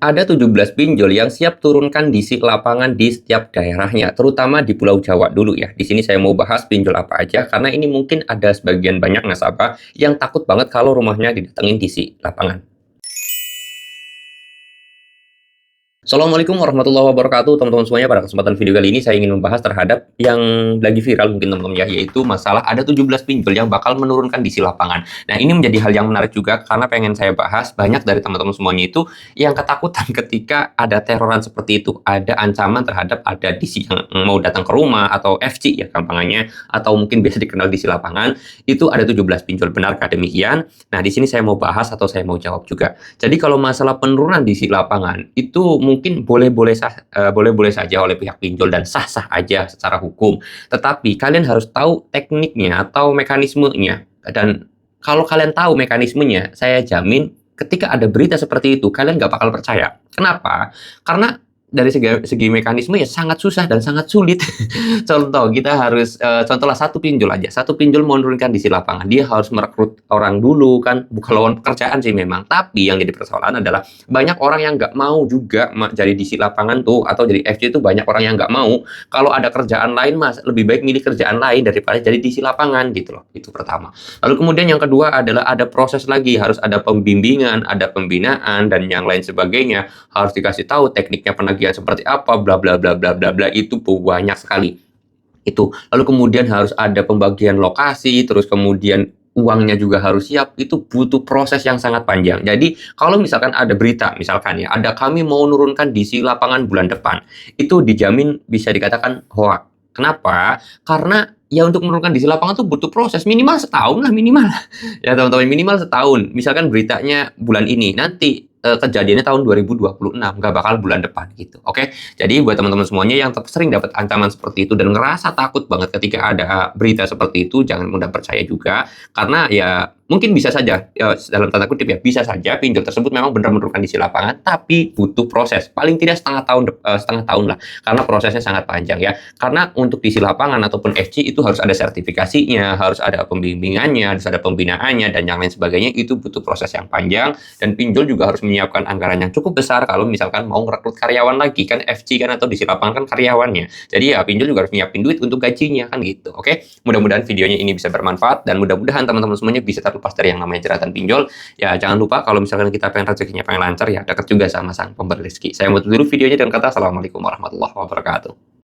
Ada 17 pinjol yang siap turunkan DC lapangan di setiap daerahnya, terutama di Pulau Jawa dulu ya. Di sini saya mau bahas pinjol apa aja, karena ini mungkin ada sebagian banyak nasabah yang takut banget kalau rumahnya didatengin DC lapangan. Assalamualaikum warahmatullahi wabarakatuh, teman-teman semuanya. Pada kesempatan video kali ini saya ingin membahas terhadap yang lagi viral mungkin teman-teman ya, yaitu masalah ada 17 pinjol yang bakal menurunkan DC lapangan. Nah, ini menjadi hal yang menarik juga karena pengen saya bahas, banyak dari teman-teman semuanya itu yang ketakutan ketika ada teroran seperti itu, ada ancaman terhadap ada DC yang mau datang ke rumah atau FC ya gampangannya, atau mungkin biasa dikenal DC lapangan. Itu ada 17 pinjol, benarkah demikian? Nah, di sini saya mau bahas atau saya mau jawab juga. Jadi kalau masalah penurunan DC lapangan itu mungkin boleh-boleh saja oleh pihak pinjol dan sah-sah aja secara hukum. Tetapi kalian harus tahu tekniknya atau mekanismenya. Dan kalau kalian tahu mekanismenya, saya jamin ketika ada berita seperti itu, kalian nggak bakal percaya. Kenapa? Karena dari segi mekanisme ya sangat susah dan sangat sulit. Contoh, kita harus contohlah satu pinjol aja. Satu pinjol mau menurunkan DC lapangan, dia harus merekrut orang dulu kan, bukan lowongan pekerjaan sih memang. Tapi yang jadi persoalan adalah banyak orang yang nggak mau juga jadi DC lapangan tuh atau jadi FC itu, banyak orang yang nggak mau. Kalau ada kerjaan lain mas, lebih baik milih kerjaan lain daripada jadi DC lapangan gitu loh. Itu pertama. Lalu kemudian yang kedua adalah ada proses lagi, harus ada pembimbingan, ada pembinaan dan yang lain sebagainya. Harus dikasih tahu tekniknya penagihan seperti apa, bla bla bla bla bla bla, itu banyak sekali. Itu. Lalu kemudian harus ada pembagian lokasi, terus kemudian uangnya juga harus siap, itu butuh proses yang sangat panjang. Jadi, kalau misalkan ada berita, misalkan ya, ada kami mau nurunkan DC lapangan bulan depan, itu dijamin bisa dikatakan hoax. Kenapa? Karena ya untuk menurunkan DC lapangan tuh butuh proses minimal setahun lah minimal. Ya teman-teman, minimal setahun. Misalkan beritanya bulan ini, nanti kejadiannya tahun 2026, nggak bakal bulan depan gitu. Oke, jadi buat teman-teman semuanya yang sering dapat ancaman seperti itu dan ngerasa takut banget ketika ada berita seperti itu, jangan mudah percaya juga, karena ya mungkin bisa saja, ya, dalam tanda kutip ya, bisa saja pinjol tersebut memang benar menurunkan DC lapangan, tapi butuh proses, paling tidak setengah tahun lah, karena prosesnya sangat panjang ya. Karena untuk DC lapangan ataupun FC itu harus ada sertifikasinya, harus ada pembimbingannya, harus ada pembinaannya dan yang lain sebagainya, itu butuh proses yang panjang dan pinjol juga harus menyiapkan anggaran yang cukup besar kalau misalkan mau merekrut karyawan lagi kan, FC kan atau DC lapangan kan karyawannya. Jadi ya pinjol juga harus nyiapin duit untuk gajinya kan gitu. Oke, mudah-mudahan videonya ini bisa bermanfaat dan mudah-mudahan teman-teman semuanya bisa terlepas dari yang namanya jeratan pinjol. Ya jangan lupa kalau misalkan kita pengen rezekinya pengen lancar ya dekat juga sama sang pemberi rezeki. Saya mau tutup dulu videonya dengan kata assalamualaikum warahmatullahi wabarakatuh.